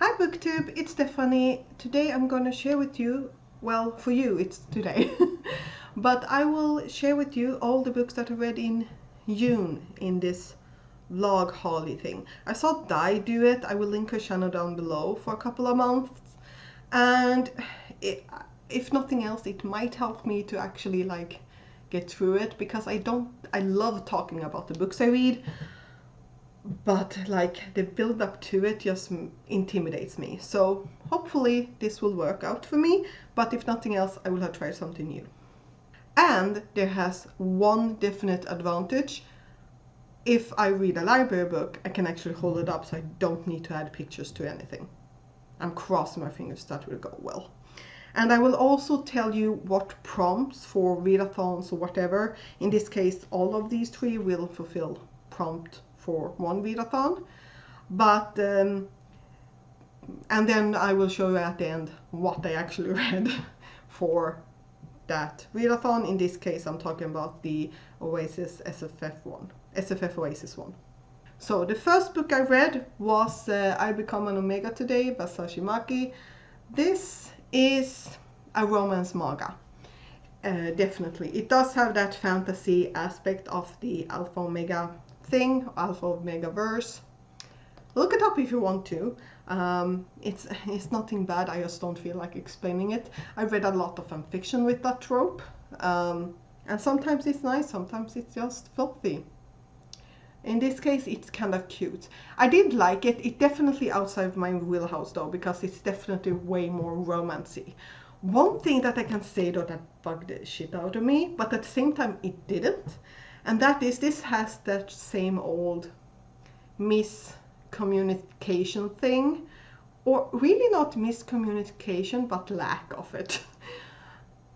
Hi Booktube, it's Stephanie. Today I'm going to share with you, well, for you it's today, but I will share with you all the books that I read in June in this vlog haul thing. I saw Di do it. I will link her channel down below for a couple of months, and if nothing else, it might help me to actually get through it, because I love talking about the books I read, but the build up to it just intimidates me. So hopefully this will work out for me, but if nothing else, I will have tried something new. And there has one definite advantage. If I read a library book, I can actually hold it up, so I don't need to add pictures to anything. I'm crossing my fingers that will go well. And I will also tell you what prompts for readathons or whatever. In this case, all of these three will fulfill prompt for one readathon. But and then I will show you at the end what I actually read for that readathon. In this case, I'm talking about the Oasis SFF Oasis one. So the first book I read was I Become an Omega Today by Sashi Maki. This is a romance manga. Definitely. It does have that fantasy aspect of the Alpha Omega thing, Alpha Omega verse. Look it up if you want to. It's nothing bad, I just don't feel like explaining it. I read a lot of fanfiction with that trope. And sometimes it's nice, sometimes it's just filthy. In this case, it's kind of cute. I did like it. It's definitely outside of my wheelhouse though, because it's definitely way more romancy. One thing that I can say though that bugged the shit out of me, but at the same time it didn't, and that is this has that same old miscommunication thing, or really not miscommunication, but lack of it.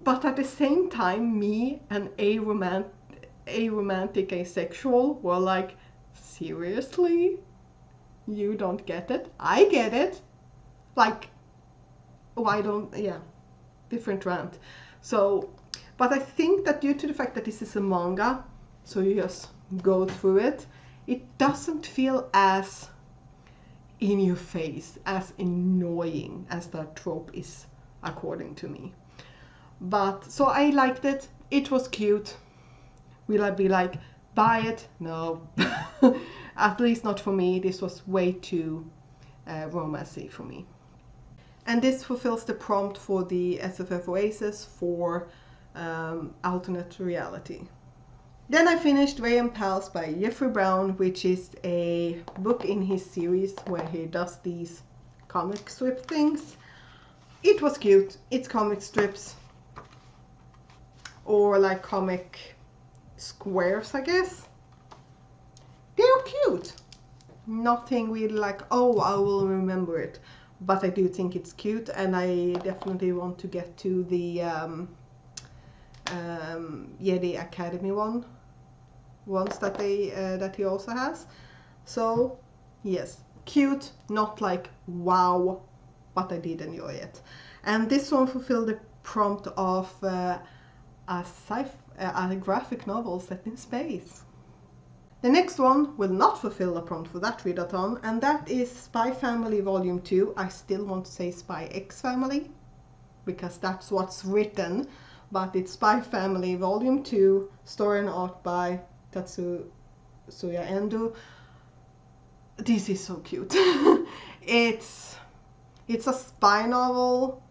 But at the same time, me and aromantic asexual were like, seriously? You don't get it? I get it. Like, why don't, yeah, different rant. So, but I think that due to the fact that this is a manga, so you just go through it, it doesn't feel as in your face, as annoying as that trope is, according to me. But, so I liked it. It was cute. Will I be like, buy it? No. At least not for me. This was way too romancy for me. And this fulfills the prompt for the SFF Oasis for alternate reality. Then I finished Ray and Pals by Jeffrey Brown, which is a book in his series where he does these comic strip things. It was cute. It's comic strips, or like comic squares, I guess. They're cute. Nothing really like, oh, I will remember it. But I do think it's cute, and I definitely want to get to the Jedi Academy ones that he also has. So yes, cute, not like wow, but I did enjoy it. And this one fulfilled the prompt of a graphic novel set in space. The next one will not fulfill the prompt for that readathon, and that is Spy Family Volume 2. I still want to say Spy X Family, because that's what's written, but it's Spy Family Volume 2, story and art by Tatsuya Endo. This is so cute. It's a spy novel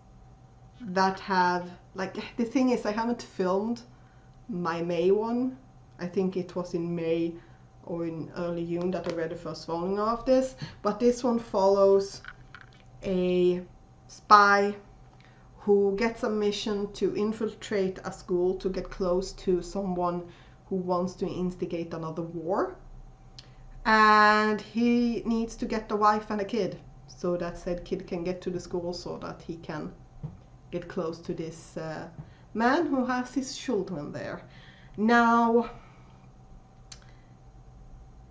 that have, like, the thing is, I haven't filmed my May one. I think it was in May or in early June that I read the first volume of this, but this one follows a spy who gets a mission to infiltrate a school to get close to someone who wants to instigate another war, and he needs to get a wife and a kid so that said kid can get to the school so that he can get close to this man who has his children there. Now,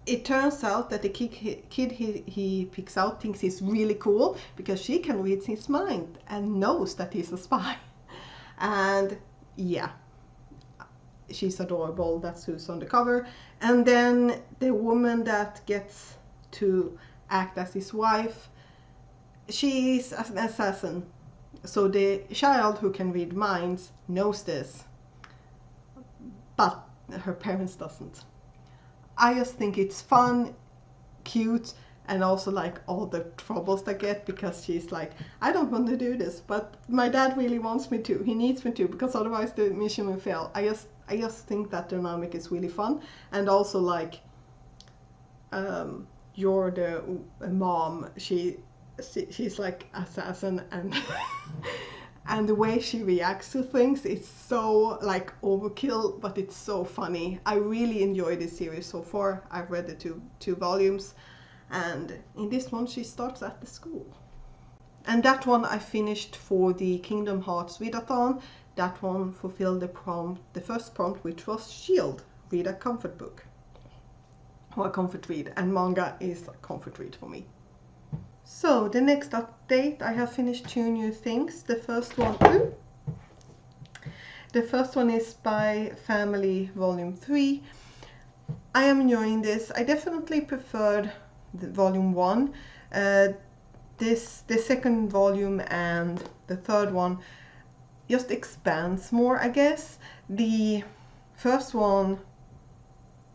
it turns out that the kid he picks out thinks he's really cool because she can read his mind and knows that he's a spy. And yeah, she's adorable. That's who's on the cover. And then the woman that gets to act as his wife, she is an assassin, so the child who can read minds knows this, but her parents doesn't. I just think it's fun, cute, and also like all the troubles they get, because she's like, I don't want to do this, but my dad really wants me to. He needs me to, because otherwise the mission will fail. I just think that dynamic is really fun, and also like, you're the mom. She's like assassin, and and the way she reacts to things is so like overkill, but it's so funny. I really enjoy this series so far. I've read the two volumes, and in this one she starts at the school. And that one I finished for the Kingdom Hearts readathon. That one fulfilled the first prompt, which was Shield, read a comfort book. Or a comfort read, and manga is a comfort read for me. So the next update, I have finished 2 new things. The first one is by Family Volume 3. I am enjoying this. I definitely preferred the Volume 1. The second volume and the third one just expands more, I guess. The first one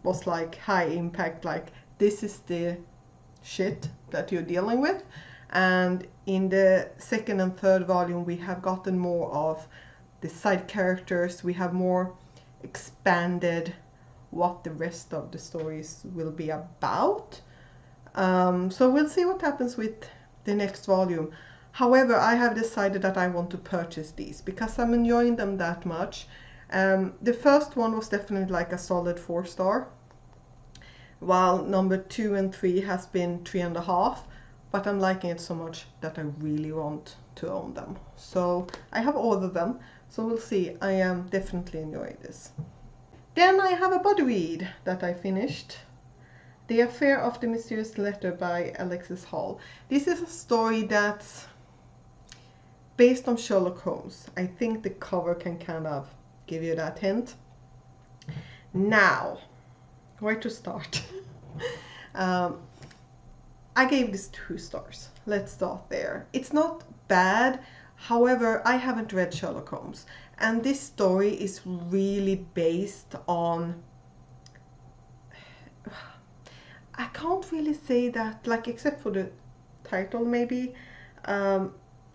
was like high impact, like this is the shit that you're dealing with, and in the second and third volume we have gotten more of the side characters. We have more expanded what the rest of the stories will be about, so we'll see what happens with the next volume. However, I have decided that I want to purchase these because I'm enjoying them that much. The first one was definitely like a solid 4-star, while number 2 and 3 has been 3.5, but I'm liking it so much that I really want to own them. So I have ordered them, so we'll see. I am definitely enjoying this. Then I have a body read that I finished. The Affair of the Mysterious Letter by Alexis Hall. This is a story that's based on Sherlock Holmes. I think the cover can kind of give you that hint. Now, where to start? I gave this 2 stars. Let's start there. It's not bad. However, I haven't read Sherlock Holmes, and this story is really based on, I can't really say that, like, except for the title maybe.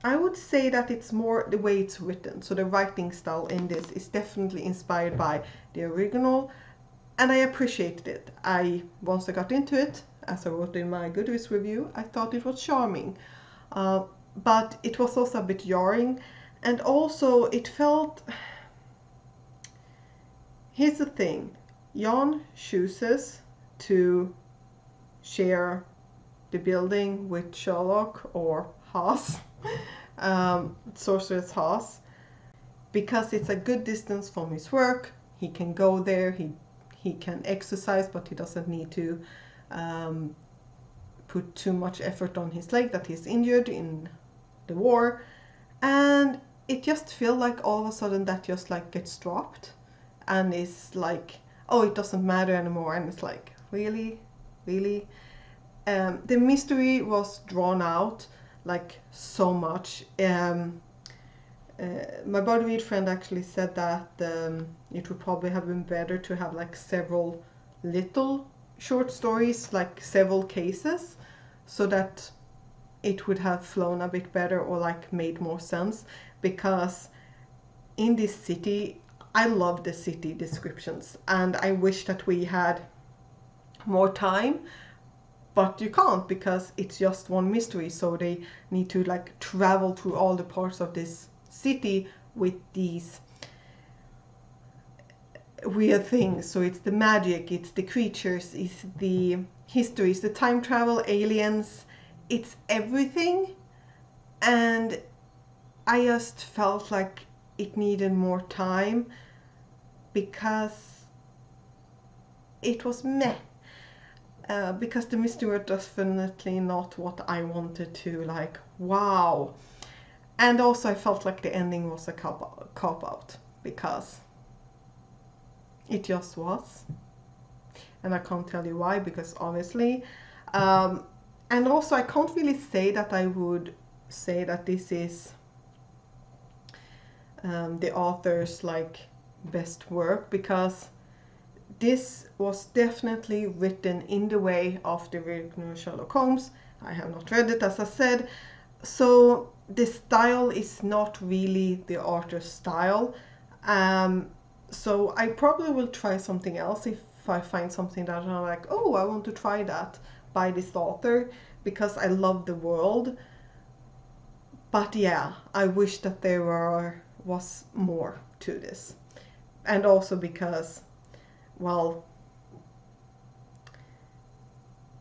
I would say that it's more the way it's written. So the writing style in this is definitely inspired by the original, and I appreciated it. Once I got into it, as I wrote in my Goodreads review, I thought it was charming. But it was also a bit jarring, and also it felt... Here's the thing. Jan chooses to share the building with Sherlock, or Haas, Sorceress Haas, because it's a good distance from his work. He can go there, he can exercise, but he doesn't need to put too much effort on his leg that he's injured in the war. And it just feels like all of a sudden that just like gets dropped, and it's like, oh, it doesn't matter anymore. And it's like, really? The mystery was drawn out like so much. My body read friend actually said that it would probably have been better to have like several little short stories, like several cases, so that it would have flown a bit better, or like made more sense. Because in this city, I love the city descriptions, and I wish that we had more time, but you can't, because it's just one mystery. So they need to like travel through all the parts of this city with these weird things. So it's the magic, it's the creatures, it's the histories, the time travel, aliens, it's everything. And I just felt like it needed more time, because it was meh. Because the mystery was definitely not what I wanted to, like, wow. And also I felt like the ending was a cop-out, because it just was. And I can't tell you why, because obviously. And also I can't really say that I would say that this is the author's like best work, because this was definitely written in the way of the original Sherlock Holmes. I have not read it, as I said, so the style is not really the author's style. So I probably will try something else if I find something that I'm like, oh, I want to try that by this author, because I love the world. But yeah, I wish that there was more to this. And also because, well,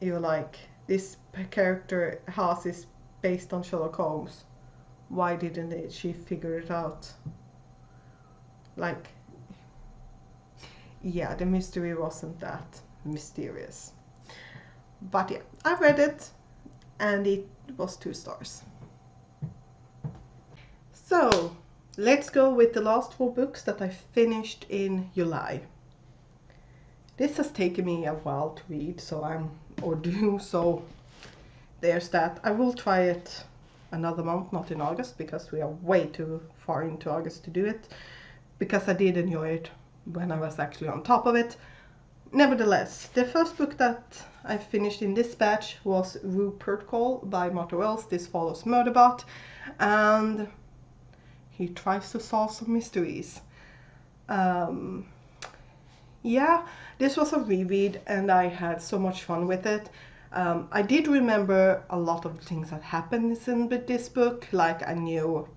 you're like, this character Haas is based on Sherlock Holmes. Why didn't she figure it out? Like, yeah, the mystery wasn't that mysterious. But yeah, I read it and it was 2 stars. So let's go with the last 4 books that I finished in July. This has taken me a while to read, so so there's that. I will try it another month, not in August, because we are way too far into August to do it, because I did enjoy it when I was actually on top of it. Nevertheless, the first book that I finished in this batch was Rupert Call by Martha Wells. This follows Murderbot, and he tries to solve some mysteries. Yeah, this was a reread and I had so much fun with it. I did remember a lot of the things that happened in this book, like I knew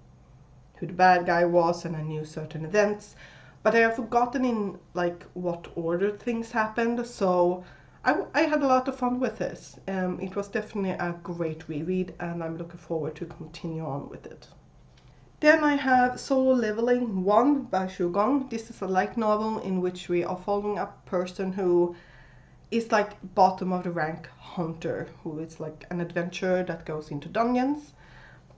who the bad guy was and I knew certain events, but I have forgotten in like what order things happened, so I had a lot of fun with this. It was definitely a great reread and I'm looking forward to continue on with it. Then I have Solo Leveling 1 by Xu Gong. This is a light novel in which we are following a person who is like bottom of the rank hunter, who is like an adventurer that goes into dungeons,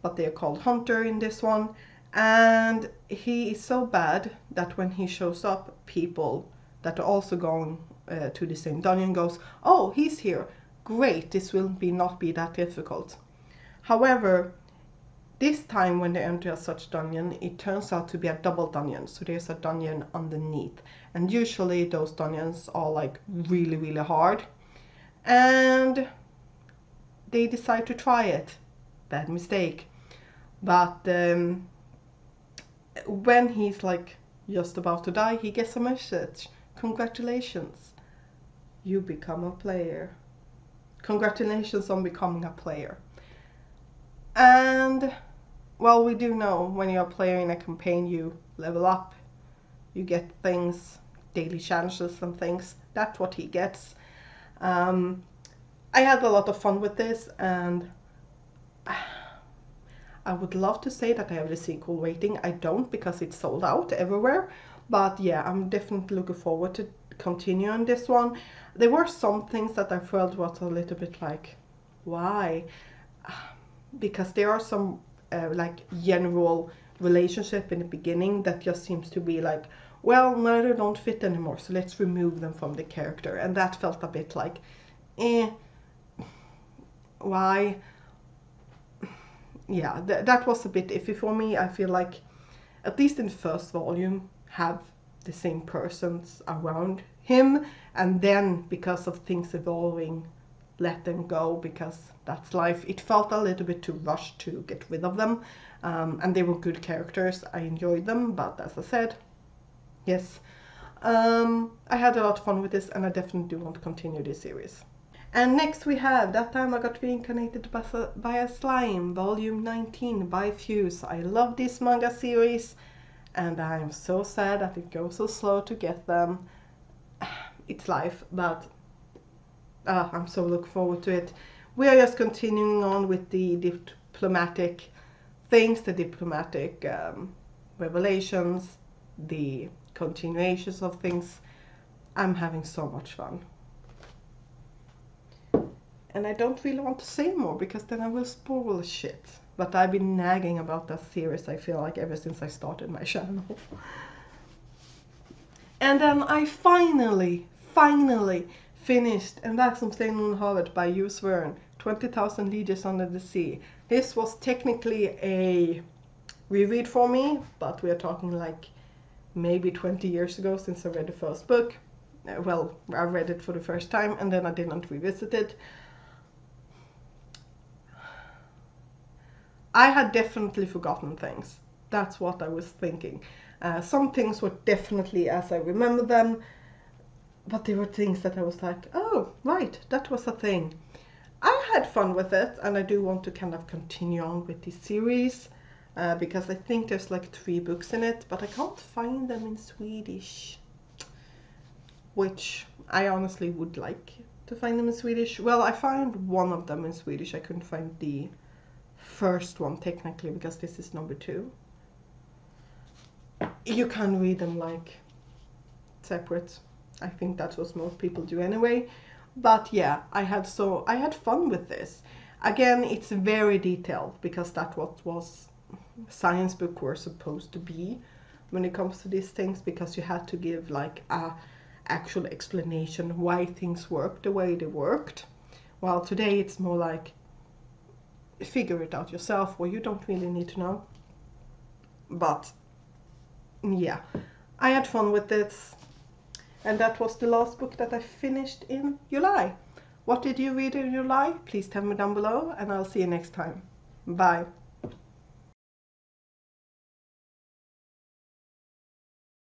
but they are called hunter in this one. And he is so bad that when he shows up, people that are also going to the same dungeon goes, oh, he's here, great, this will not be that difficult. However, this time when they enter such dungeon, it turns out to be a double dungeon, so there's a dungeon underneath, and usually those dungeons are like really, really hard, and they decide to try it. Bad mistake. But when he's like just about to die, he gets a message. Congratulations, you become a player. Congratulations on becoming a player. And well, we do know when you're a player in a campaign, you level up, you get things, daily challenges and things. That's what he gets. I had a lot of fun with this, and I would love to say that I have the sequel waiting. I don't, because it's sold out everywhere. But yeah, I'm definitely looking forward to continuing this one. There were some things that I felt was a little bit like, why? Because there are some like general relationship in the beginning that just seems to be like, well, no, they don't fit anymore, so let's remove them from the character. And that felt a bit like, why? Yeah, that was a bit iffy for me. I feel like, at least in the first volume, have the same persons around him, and then because of things evolving, let them go, because that's life. It felt a little bit too rushed to get rid of them, and they were good characters. I enjoyed them, but as I said, yes, I had a lot of fun with this, and I definitely do want to continue this series. And next we have That Time I Got Reincarnated by a Slime, Volume 19 by Fuse. I love this manga series, and I am so sad that it goes so slow to get them. It's life, but I'm so looking forward to it. We are just continuing on with the diplomatic things, the diplomatic revelations, the continuations of things. I'm having so much fun. And I don't really want to say more, because then I will spoil shit. But I've been nagging about that series, I feel like, ever since I started my channel. And then I finally finished En Verksamhetsledning under havet by Jules Verne, 20,000 Leagues Under the Sea. This was technically a reread for me, but we are talking like maybe 20 years ago since I read the first book. Well, I read it for the first time and then I didn't revisit it. I had definitely forgotten things. That's what I was thinking. Some things were definitely as I remember them, but there were things that I was like, oh, right, that was a thing. I had fun with it, and I do want to kind of continue on with this series because I think there's like 3 books in it, but I can't find them in Swedish, which I honestly would like to find them in Swedish. Well, I found one of them in Swedish. I couldn't find the first one technically because this is number 2. You can read them like separate. I think that's what most people do anyway. But yeah, I had fun with this. Again, it's very detailed because that's what was science book were supposed to be when it comes to these things, because you had to give like a actual explanation why things worked the way they worked. While today it's more like figure it out yourself, or you don't really need to know. But yeah, I had fun with this. And that was the last book that I finished in July. What did you read in July? Please tell me down below, and I'll see you next time. Bye.